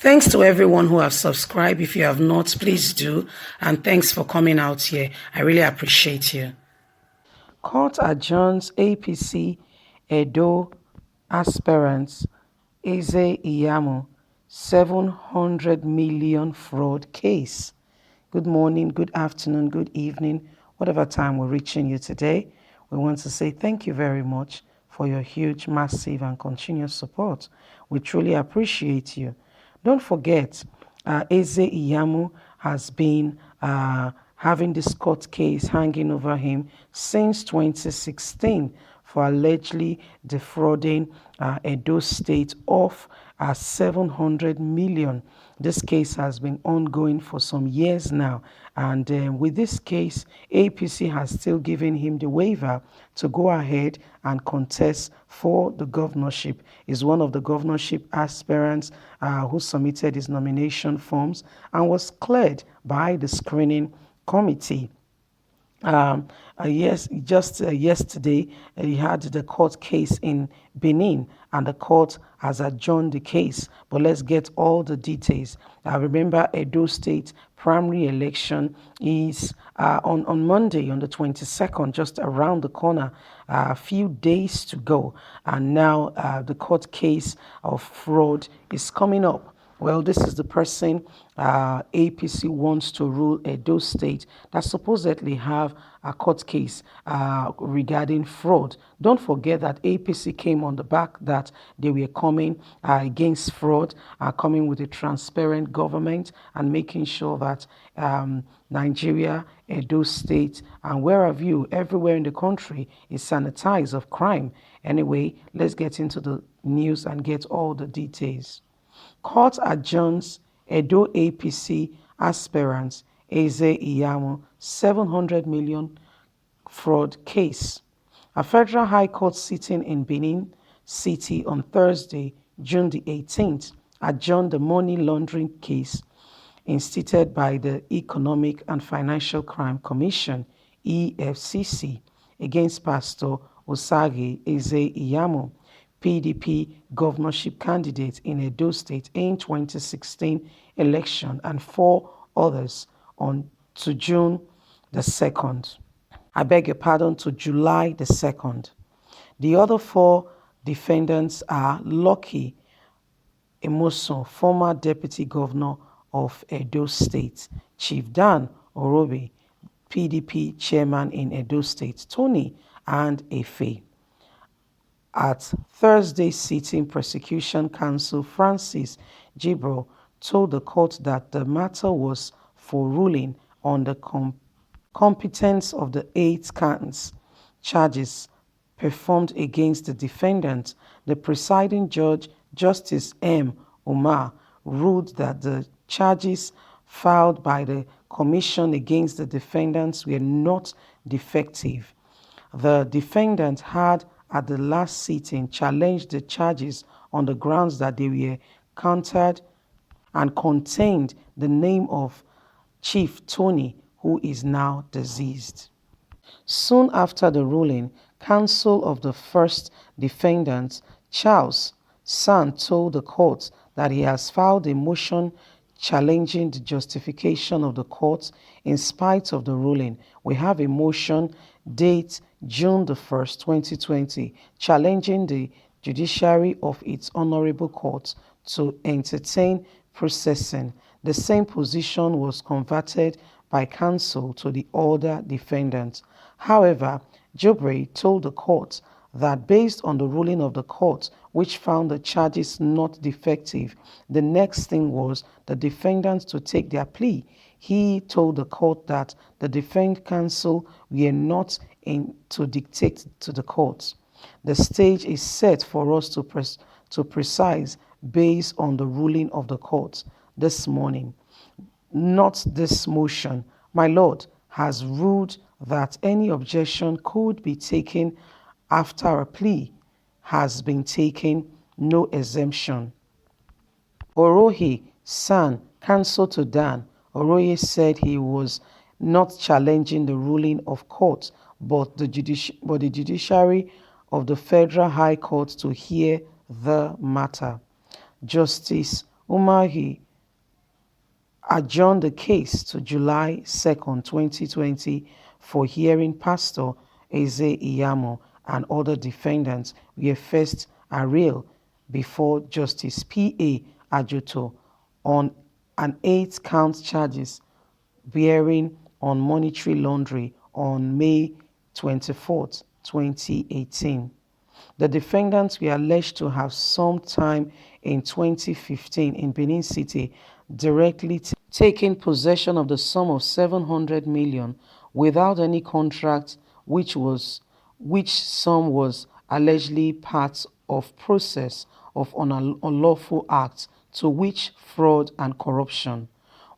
Thanks to everyone who have subscribed. If you have not, please do. And thanks for coming out here. I really appreciate you. Court adjourns APC Edo aspirants IZE-IYAMU'S 700 million fraud case. Good morning, good afternoon, good evening, whatever time we're reaching you today. We want to say thank you very much for your huge, massive, and continuous support. We truly appreciate you. Don't forget, IZE-IYAMU has been having this court case hanging over him since 2016 for allegedly defrauding Edo State of 700 million. This case has been ongoing for some years now, and with this case, APC has still given him the waiver to go ahead and contest for the governorship. He's one of the governorship aspirants who submitted his nomination forms and was cleared by the screening committee. Yesterday, he had the court case in Benin, and the court has adjourned the case. But let's get all the details. Remember, Edo State primary election is on Monday, on the 22nd, just around the corner, a few days to go. And now the court case of fraud is coming up. Well, this is the person APC wants to rule Edo State that supposedly have a court case regarding fraud. Don't forget that APC came on the back that they were coming against fraud, coming with a transparent government and making sure that Nigeria, Edo State, and where have you, everywhere in the country is sanitized of crime. Anyway, let's get into the news and get all the details. Court adjourns Edo APC aspirants IZE-IYAMU 700 million fraud case. A federal high court sitting in Benin City on Thursday, June the 18th, adjourned the money laundering case instituted by the Economic and Financial Crime Commission, EFCC, against Pastor Osage IZE-IYAMU, PDP governorship candidate in Edo State in 2016 election, and 4 others to June the 2nd. I beg your pardon, to July the 2nd. The other 4 defendants are Lucky Emoso, former deputy governor of Edo State, Chief Dan Orobe, PDP chairman in Edo State, Tony and Efe. At Thursday's sitting, prosecution counsel Francis Gibro told the court that the matter was for ruling on the competence of the 8 counts charges performed against the defendant. The presiding judge, Justice M. Umar, ruled that the charges filed by the commission against the defendants were not defective. The defendant had, at the last sitting, challenged the charges on the grounds that they were countered and contained the name of Chief Tony, who is now deceased. Soon after the ruling, counsel of the first defendant, Charles San, told the court that he has filed a motion challenging the justification of the court in spite of the ruling. We have a motion, date June the 1st, 2020, challenging the judiciary of its honorable court to entertain processing. The same position was converted by counsel to the other defendants. However, Jobre told the court that based on the ruling of the court, which found the charges not defective, the next thing was the defendants to take their plea. He told the court that the defense counsel were not to dictate to the court. The stage is set for us to precise based on the ruling of the court this morning. Not this motion. My Lord has ruled that any objection could be taken after a plea has been taken, no exemption. Orohe San, counsel to Dan, Oroye said he was not challenging the ruling of court, but the judiciary of the Federal High Court to hear the matter. Justice Umahi adjourned the case to July 2nd, 2020 for hearing Pastor IZE-IYAMU and other defendants were first arraigned before Justice P.A. Ajuto on an 8-count charges bearing on monetary laundering on May 24th, 2018. The defendants were alleged to have sometime in 2015 in Benin City directly taken possession of the sum of 700 million without any contract, which sum was allegedly part of process of an unlawful act, to which fraud and corruption.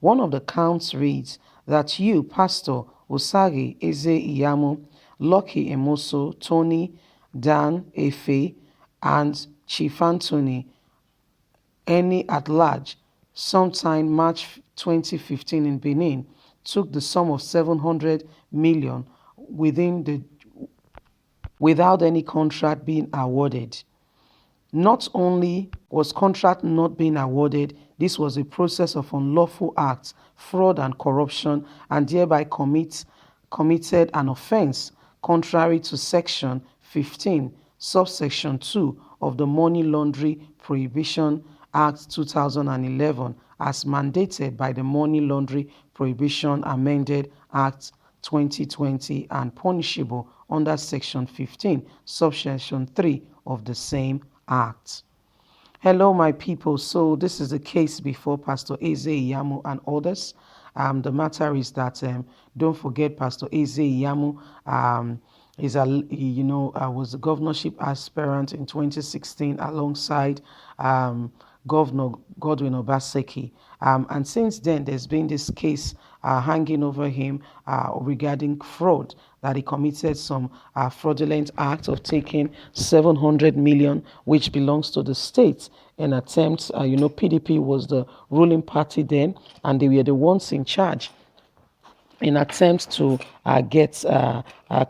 One of the counts reads that you, Pastor Osage Eze-Iyamu, Lucky Emoso, Tony, Dan Efe, and Chief Anthony Eni at large, sometime March 2015 in Benin, took the sum of 700 million without any contract being awarded. Not only was contract not being awarded, this was a process of unlawful acts, fraud and corruption, and thereby committed an offence contrary to Section 15, subsection 2 of the Money Laundering Prohibition Act 2011 as mandated by the Money Laundering Prohibition Amended Act 2020 and punishable under Section 15, subsection 3 of the same Act. Hello, my people. So this is the case before Pastor IZE-IYAMU and others. The matter is that don't forget Pastor IZE-IYAMU was a governorship aspirant in 2016 alongside Governor Godwin Obaseki. And since then, there's been this case hanging over him regarding fraud, that he committed some fraudulent act of taking 700 million, which belongs to the state, in attempts, PDP was the ruling party then, and they were the ones in charge in attempts to get a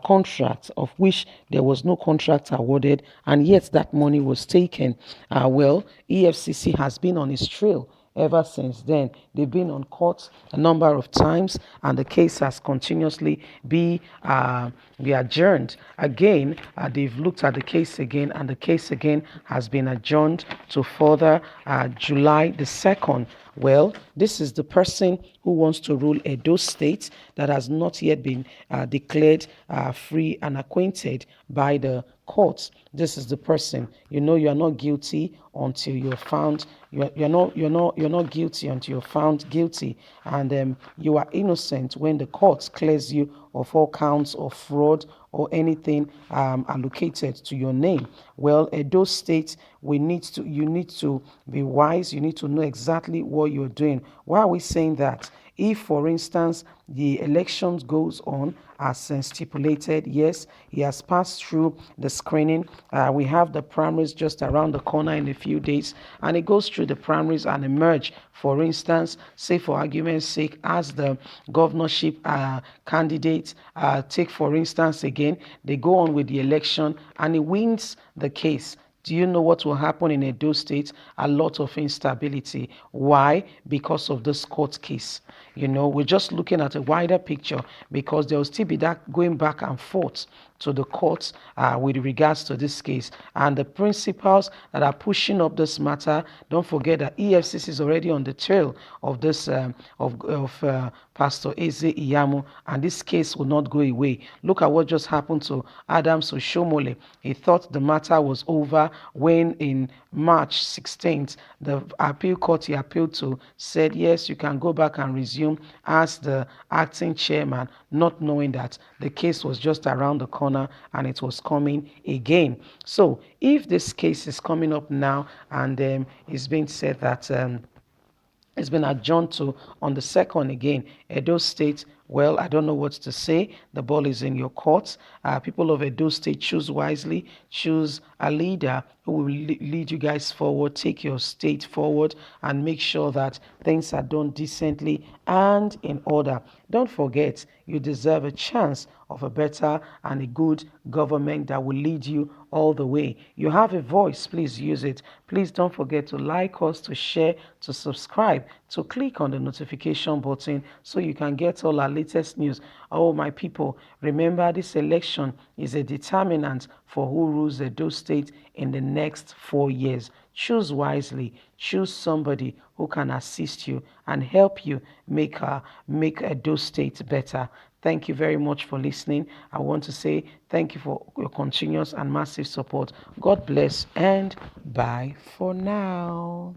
contract, of which there was no contract awarded, and yet that money was taken. EFCC has been on its trail ever since then. They've been on court a number of times, and the case has continuously be adjourned. Again, they've looked at the case again, and the case again has been adjourned to further July the 2nd. Well, this is the person who wants to rule Edo State that has not yet been declared free and acquainted by the courts. This is the person. You are not guilty until you're found. You're not guilty until you're found guilty, and you are innocent when the court clears you of all counts of fraud or anything allocated to your name. Well, Edo State, you need to be wise. You need to know exactly what you're doing. Why are we saying that? If, for instance, the election goes on as stipulated, yes, he has passed through the screening. We have the primaries just around the corner in a few days, and it goes through the primaries and emerge. For instance, say for argument's sake, as the governorship candidate, take for instance again, they go on with the election and he wins the case. Do you know what will happen in Edo State? A lot of instability. Why? Because of this court case. We're just looking at a wider picture, because there will still be that going back and forth to the courts with regards to this case. And the principals that are pushing up this matter, don't forget that EFCC is already on the trail of this Pastor IZE-IYAMU, and this case will not go away. Look at what just happened to Adams Oshomole. He thought the matter was over when in March 16th, the appeal court he appealed to said, yes, you can go back and resume as the acting chairman, not knowing that the case was just around the corner and it was coming again. So if this case is coming up now, and it's being said that it's been adjourned to on the 2nd again, Edo State, well, I don't know what to say. The ball is in your court. People of Edo State, choose wisely. Choose a leader who will lead you guys forward, take your state forward, and make sure that things are done decently and in order. Don't forget, You deserve a chance of a better and a good government that will lead you all the way. You have a voice, please use it. Please don't forget to like us, to share, to subscribe, to click on the notification button so you can get all our latest news. Oh, my people, remember this election is a determinant for who rules Edo State in the next 4 years. Choose wisely. Choose somebody who can assist you and help you make Edo State better. Thank you very much for listening. I want to say thank you for your continuous and massive support. God bless and bye for now.